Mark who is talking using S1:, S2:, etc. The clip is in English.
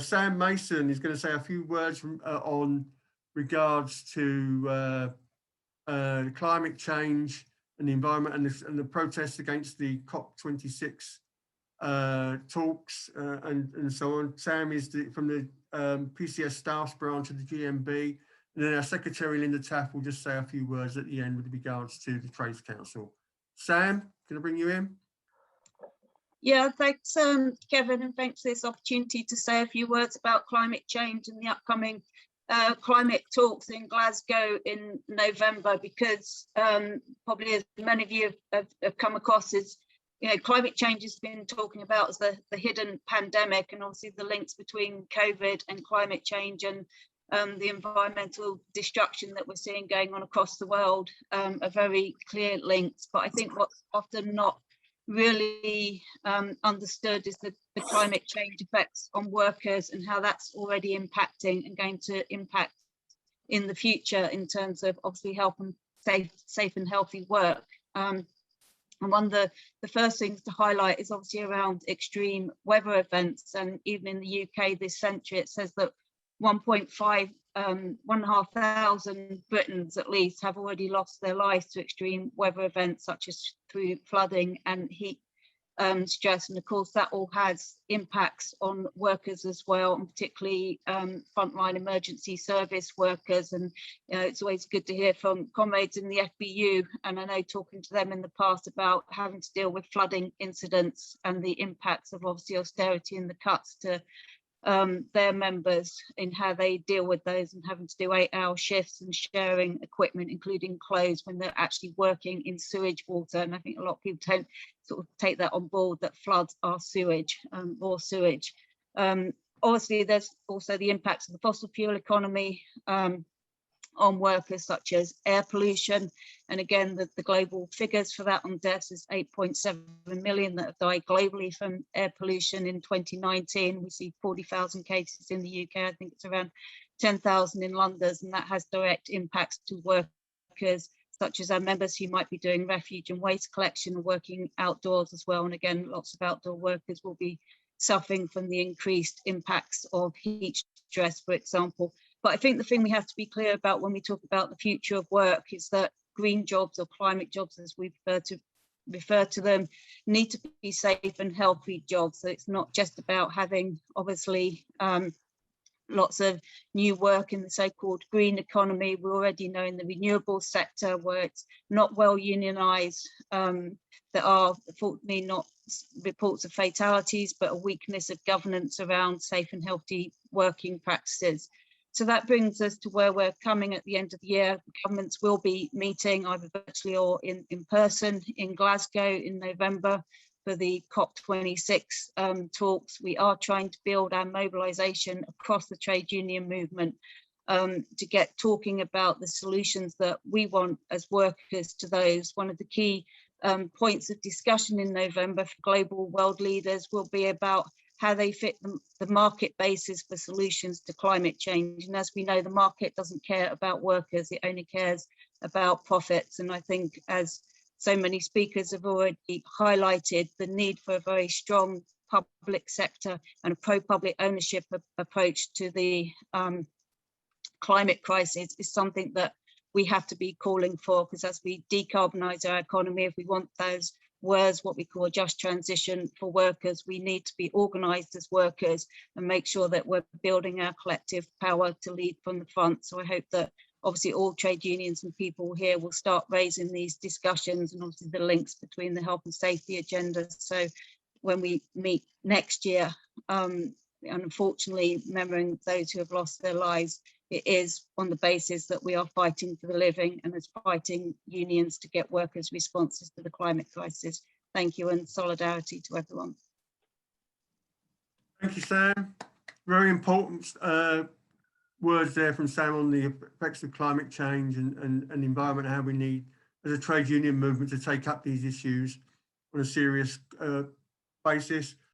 S1: Sam Mason is going to say a few words on regards to climate change and the environment and the protests against the COP26 talks and so on. Sam is from the PCS Staffs branch of the GMB, and then our Secretary Linda Taff will just say a few words at the end with regards to the Trades Council. Sam, can I bring you in?
S2: Yeah, thanks, Kevin, and thanks for this opportunity to say a few words about climate change and the upcoming climate talks in Glasgow in November, because probably as many of you have come across, is climate change has been talking about as the hidden pandemic, and obviously the links between COVID and climate change and the environmental destruction that we're seeing going on across the world are very clear links. But I think what's often not really understood is the climate change effects on workers and how that's already impacting and going to impact in the future in terms of obviously health and safe and healthy work. And one of the first things to highlight is obviously around extreme weather events, and even in the UK this century it says that 1,500 Britons at least have already lost their lives to extreme weather events such as through flooding and heat stress, and of course that all has impacts on workers as well, and particularly frontline emergency service workers. And it's always good to hear from comrades in the FBU, and I know talking to them in the past about having to deal with flooding incidents and the impacts of obviously austerity and the cuts to their members in how they deal with those, and having to do 8-hour shifts and sharing equipment, including clothes, when they're actually working in sewage water. And I think a lot of people don't sort of take that on board, that floods are sewage, raw sewage. Obviously, there's also the impacts of the fossil fuel economy on workers, such as air pollution. And again, the global figures for that on deaths is 8.7 million that have died globally from air pollution in 2019. We see 40,000 cases in the UK. I think it's around 10,000 in London, and that has direct impacts to workers such as our members who might be doing refuge and waste collection or working outdoors as well. And again, lots of outdoor workers will be suffering from the increased impacts of heat stress, for example. But I think the thing we have to be clear about when we talk about the future of work is that green jobs, or climate jobs as we refer to them, need to be safe and healthy jobs. So it's not just about having obviously lots of new work in the so-called green economy. We already know in the renewable sector where it's not well unionized, there are fortunately not reports of fatalities, but a weakness of governance around safe and healthy working practices. So that brings us to where we're coming at the end of the year. Governments will be meeting either virtually or in person in Glasgow in November for the COP26 talks. We are trying to build our mobilisation across the trade union movement to get talking about the solutions that we want as workers to those. One of the key points of discussion in November for global world leaders will be about how they fit the market basis for solutions to climate change. And as we know, the market doesn't care about workers, it only cares about profits. And I think, as so many speakers have already highlighted, the need for a very strong public sector and a pro-public ownership approach to the climate crisis is something that we have to be calling for, because as we decarbonise our economy, if we want those words, what we call a just transition for workers, we need to be organised as workers and make sure that we're building our collective power to lead from the front. So I hope that obviously all trade unions and people here will start raising these discussions, and obviously the links between the health and safety agenda. So when we meet next year, unfortunately, remembering those who have lost their lives, it is on the basis that we are fighting for the living and as fighting unions to get workers' responses to the climate crisis. Thank you, and solidarity to everyone.
S1: Thank you, Sam. Very important words there from Sam on the effects of climate change and the environment, how we need as a trade union movement to take up these issues on a serious basis.